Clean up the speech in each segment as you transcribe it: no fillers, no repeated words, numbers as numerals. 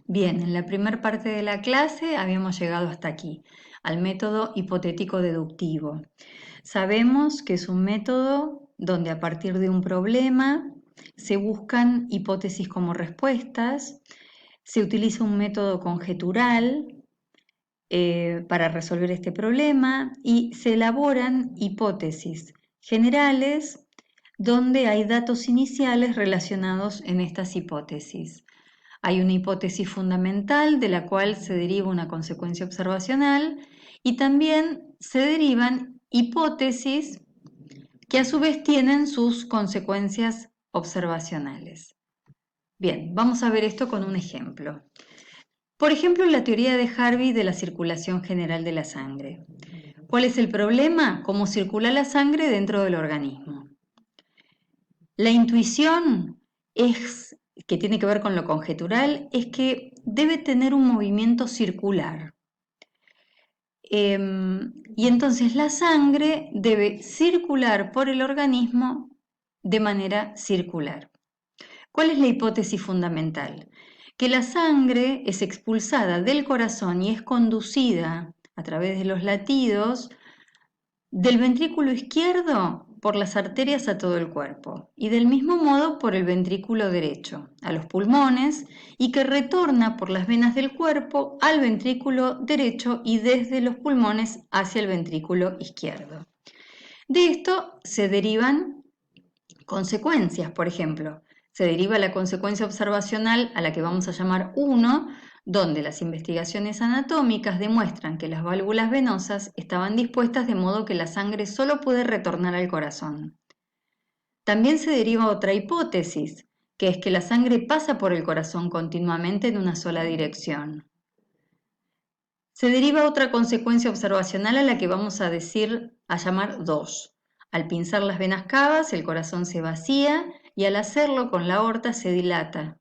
Bien, en la primera parte de la clase habíamos llegado hasta aquí, al método hipotético deductivo. Sabemos que es un método donde a partir de un problema se buscan hipótesis como respuestas, se utiliza un método conjetural para resolver este problema y se elaboran hipótesis generales donde hay datos iniciales relacionados en estas hipótesis. Hay una hipótesis fundamental de la cual se deriva una consecuencia observacional y también se derivan hipótesis que a su vez tienen sus consecuencias observacionales. Bien, vamos a ver esto con un ejemplo. Por ejemplo, la teoría de Harvey de la circulación general de la sangre. ¿Cuál es el problema? Cómo circula la sangre dentro del organismo. La intuición que tiene que ver con lo conjetural, es que debe tener un movimiento circular. Y entonces la sangre debe circular por el organismo de manera circular. ¿Cuál es la hipótesis fundamental? Que la sangre es expulsada del corazón y es conducida a través de los latidos del ventrículo izquierdo por las arterias a todo el cuerpo y del mismo modo por el ventrículo derecho a los pulmones y que retorna por las venas del cuerpo al ventrículo derecho y desde los pulmones hacia el ventrículo izquierdo. De esto se derivan consecuencias, por ejemplo, se deriva la consecuencia observacional a la que vamos a llamar 1, donde las investigaciones anatómicas demuestran que las válvulas venosas estaban dispuestas de modo que la sangre solo puede retornar al corazón. También se deriva otra hipótesis, que es que la sangre pasa por el corazón continuamente en una sola dirección. Se deriva otra consecuencia observacional a la que vamos a llamar 2. Al pinzar las venas cavas, el corazón se vacía y al hacerlo con la aorta se dilata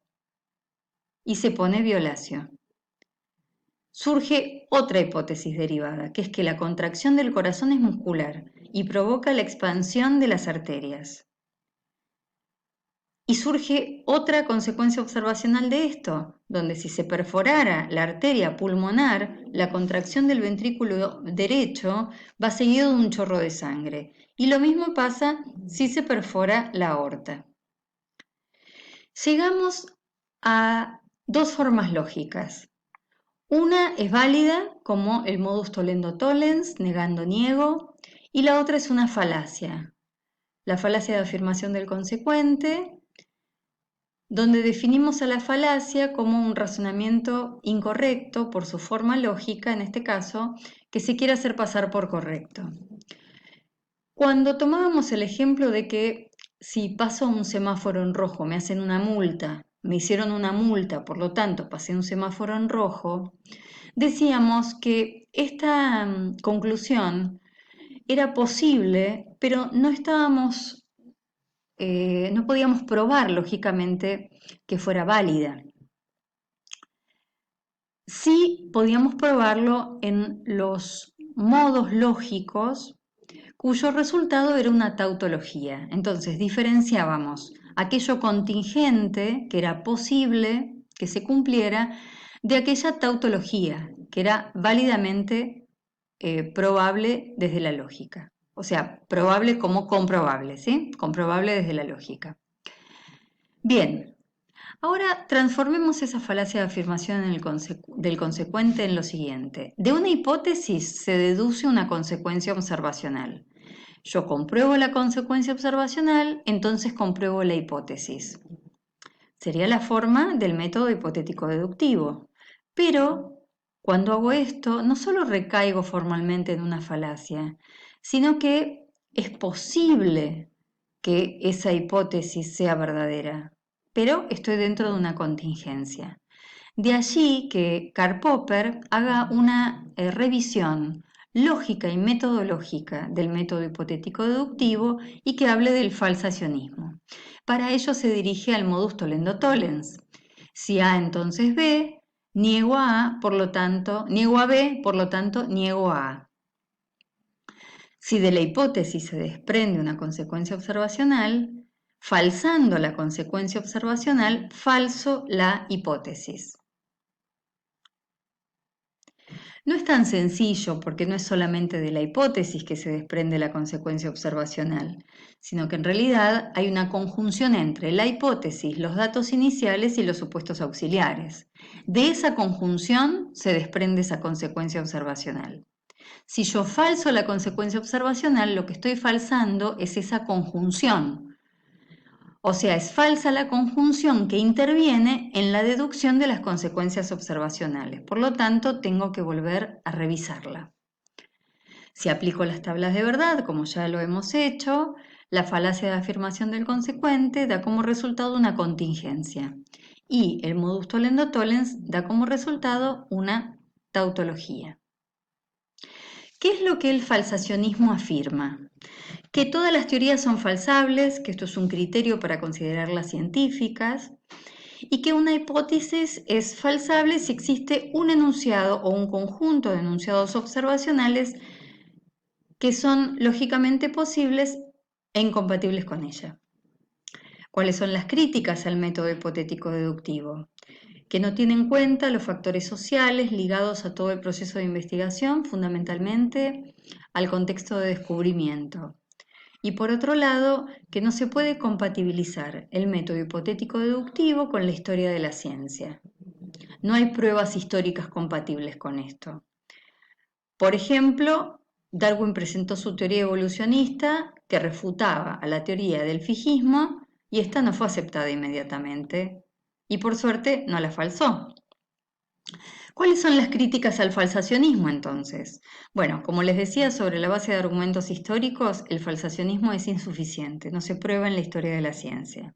y se pone violáceo. Surge otra hipótesis derivada, que es que la contracción del corazón es muscular y provoca la expansión de las arterias. Y surge otra consecuencia observacional de esto, donde si se perforara la arteria pulmonar, la contracción del ventrículo derecho va seguido de un chorro de sangre. Y lo mismo pasa si se perfora la aorta. Llegamos a dos formas lógicas. Una es válida, como el modus tollendo tollens, negando niego, y la otra es una falacia. La falacia de afirmación del consecuente, donde definimos a la falacia como un razonamiento incorrecto por su forma lógica, en este caso, que se quiere hacer pasar por correcto. Cuando tomábamos el ejemplo de que si paso un semáforo en rojo me hacen una multa, me hicieron una multa, por lo tanto pasé un semáforo en rojo, decíamos que esta conclusión era posible, pero no podíamos probar lógicamente que fuera válida. Sí podíamos probarlo en los modos lógicos cuyo resultado era una tautología. Entonces diferenciábamos aquello contingente que era posible que se cumpliera de aquella tautología que era válidamente probable desde la lógica. O sea, probable como comprobable, ¿sí? Comprobable desde la lógica. Bien, ahora transformemos esa falacia de afirmación del consecuente en lo siguiente. De una hipótesis se deduce una consecuencia observacional. Yo compruebo la consecuencia observacional, entonces compruebo la hipótesis. Sería la forma del método hipotético deductivo. Pero cuando hago esto, no solo recaigo formalmente en una falacia, sino que es posible que esa hipótesis sea verdadera, pero estoy dentro de una contingencia. De allí que Karl Popper haga una revisión lógica y metodológica del método hipotético deductivo y que hable del falsacionismo. Para ello se dirige al modus tollendo tollens. Si A entonces B, niego a A, por lo tanto, niego a B, por lo tanto, niego a A. Si de la hipótesis se desprende una consecuencia observacional, falsando la consecuencia observacional, falso la hipótesis. No es tan sencillo porque no es solamente de la hipótesis que se desprende la consecuencia observacional, sino que en realidad hay una conjunción entre la hipótesis, los datos iniciales y los supuestos auxiliares. De esa conjunción se desprende esa consecuencia observacional. Si yo falso la consecuencia observacional, lo que estoy falsando es esa conjunción. O sea, es falsa la conjunción que interviene en la deducción de las consecuencias observacionales. Por lo tanto, tengo que volver a revisarla. Si aplico las tablas de verdad, como ya lo hemos hecho, la falacia de afirmación del consecuente da como resultado una contingencia y el modus tollendo tollens da como resultado una tautología. ¿Qué es lo que el falsacionismo afirma? Que todas las teorías son falsables, que esto es un criterio para considerarlas científicas, y que una hipótesis es falsable si existe un enunciado o un conjunto de enunciados observacionales que son lógicamente posibles e incompatibles con ella. ¿Cuáles son las críticas al método hipotético deductivo? Que no tiene en cuenta los factores sociales ligados a todo el proceso de investigación, fundamentalmente al contexto de descubrimiento. Y por otro lado, que no se puede compatibilizar el método hipotético deductivo con la historia de la ciencia. No hay pruebas históricas compatibles con esto. Por ejemplo, Darwin presentó su teoría evolucionista que refutaba a la teoría del fijismo y esta no fue aceptada inmediatamente. Y por suerte no la falsó. ¿Cuáles son las críticas al falsacionismo entonces? Bueno, como les decía, sobre la base de argumentos históricos, el falsacionismo es insuficiente, no se prueba en la historia de la ciencia.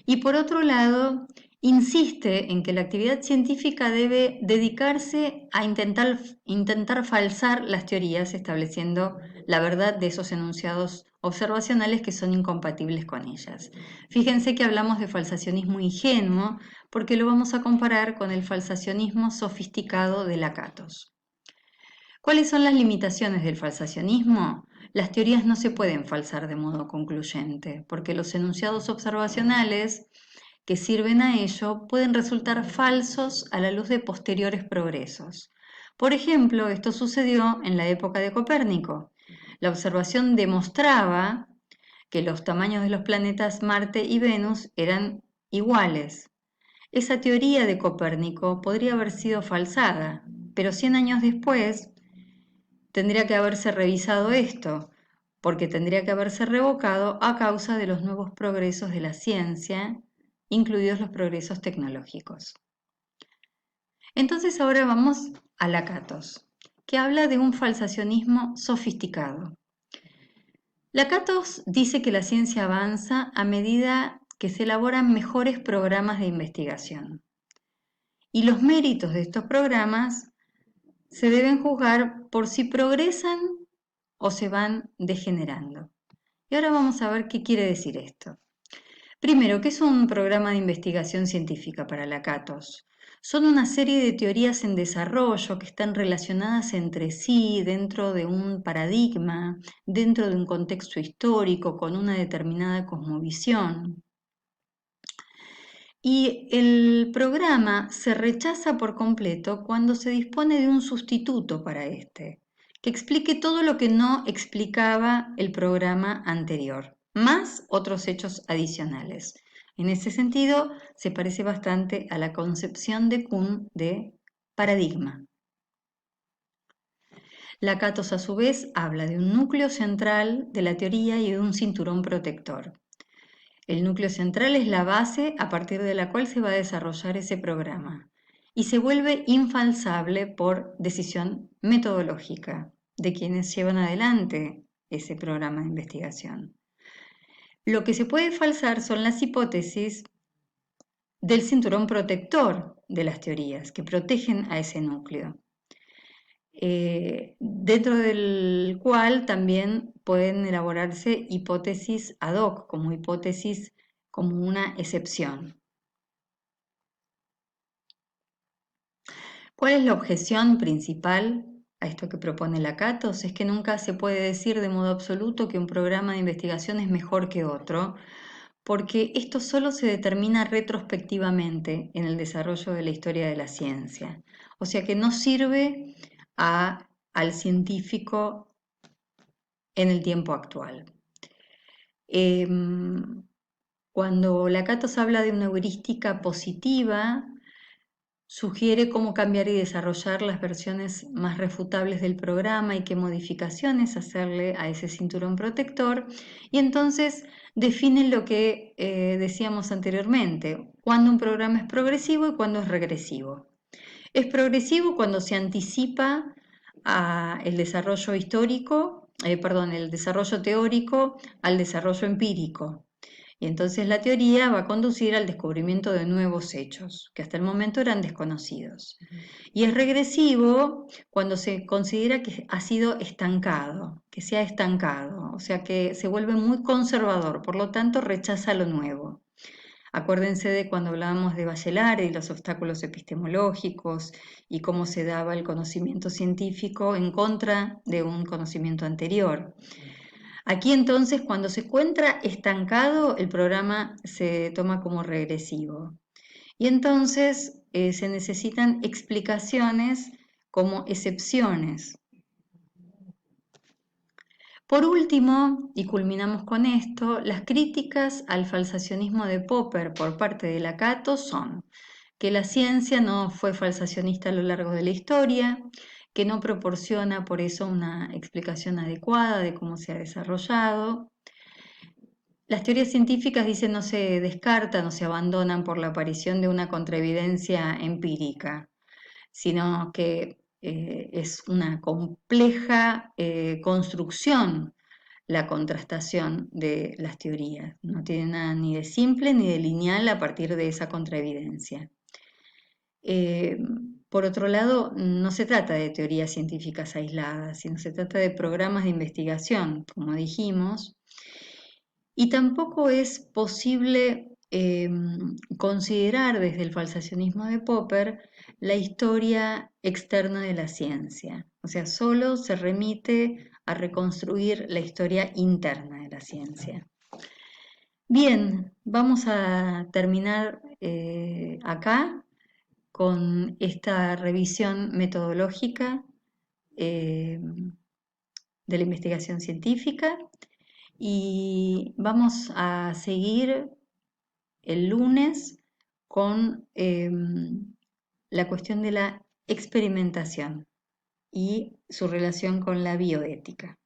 Y por otro lado, insiste en que la actividad científica debe dedicarse a intentar falsar las teorías, estableciendo la verdad de esos enunciados observacionales que son incompatibles con ellas. Fíjense que hablamos de falsacionismo ingenuo porque lo vamos a comparar con el falsacionismo sofisticado de Lakatos. ¿Cuáles son las limitaciones del falsacionismo? Las teorías no se pueden falsar de modo concluyente, porque los enunciados observacionales que sirven a ello pueden resultar falsos a la luz de posteriores progresos. Por ejemplo, esto sucedió en la época de Copérnico. La observación demostraba que los tamaños de los planetas Marte y Venus eran iguales. Esa teoría de Copérnico podría haber sido falsada, pero 100 años después tendría que haberse revisado esto, porque tendría que haberse revocado a causa de los nuevos progresos de la ciencia, incluidos los progresos tecnológicos. Entonces ahora vamos a Lakatos, que habla de un falsacionismo sofisticado. Lakatos dice que la ciencia avanza a medida que se elaboran mejores programas de investigación. Y los méritos de estos programas se deben juzgar por si progresan o se van degenerando. Y ahora vamos a ver qué quiere decir esto. Primero, ¿qué es un programa de investigación científica para Lakatos? Son una serie de teorías en desarrollo que están relacionadas entre sí dentro de un paradigma, dentro de un contexto histórico, con una determinada cosmovisión. Y el programa se rechaza por completo cuando se dispone de un sustituto para este, que explique todo lo que no explicaba el programa anterior, más otros hechos adicionales. En ese sentido, se parece bastante a la concepción de Kuhn de paradigma. Lakatos, a su vez, habla de un núcleo central de la teoría y de un cinturón protector. El núcleo central es la base a partir de la cual se va a desarrollar ese programa y se vuelve infalsable por decisión metodológica de quienes llevan adelante ese programa de investigación. Lo que se puede falsar son las hipótesis del cinturón protector de las teorías que protegen a ese núcleo, dentro del cual también pueden elaborarse hipótesis ad hoc, como hipótesis como una excepción. ¿Cuál es la objeción principal a esto que propone Lakatos? Es que nunca se puede decir de modo absoluto que un programa de investigación es mejor que otro, porque esto solo se determina retrospectivamente en el desarrollo de la historia de la ciencia. O sea que no sirve al científico en el tiempo actual. Cuando Lakatos habla de una heurística positiva, sugiere cómo cambiar y desarrollar las versiones más refutables del programa y qué modificaciones hacerle a ese cinturón protector. Y entonces define lo que decíamos anteriormente, cuándo un programa es progresivo y cuándo es regresivo. Es progresivo cuando se anticipa el desarrollo histórico, el desarrollo teórico al desarrollo empírico. Y entonces la teoría va a conducir al descubrimiento de nuevos hechos, que hasta el momento eran desconocidos. Y es regresivo cuando se considera que ha sido estancado, que se ha estancado, o sea que se vuelve muy conservador, por lo tanto rechaza lo nuevo. Acuérdense de cuando hablábamos de Bachelard y los obstáculos epistemológicos y cómo se daba el conocimiento científico en contra de un conocimiento anterior. Aquí entonces, cuando se encuentra estancado, el programa se toma como regresivo. Y entonces se necesitan explicaciones como excepciones. Por último, y culminamos con esto, las críticas al falsacionismo de Popper por parte de Lakatos son que la ciencia no fue falsacionista a lo largo de la historia, que no proporciona por eso una explicación adecuada de cómo se ha desarrollado. Las teorías científicas dicen no se descartan o se abandonan por la aparición de una contraevidencia empírica, sino que es una compleja construcción la contrastación de las teorías. No tiene nada ni de simple ni de lineal a partir de esa contraevidencia. Por otro lado, no se trata de teorías científicas aisladas, sino se trata de programas de investigación, como dijimos, y tampoco es posible considerar desde el falsacionismo de Popper la historia externa de la ciencia. O sea, solo se remite a reconstruir la historia interna de la ciencia. Bien, vamos a terminar acá con esta revisión metodológica eh, de la investigación científica y vamos a seguir el lunes con la cuestión de la experimentación y su relación con la bioética.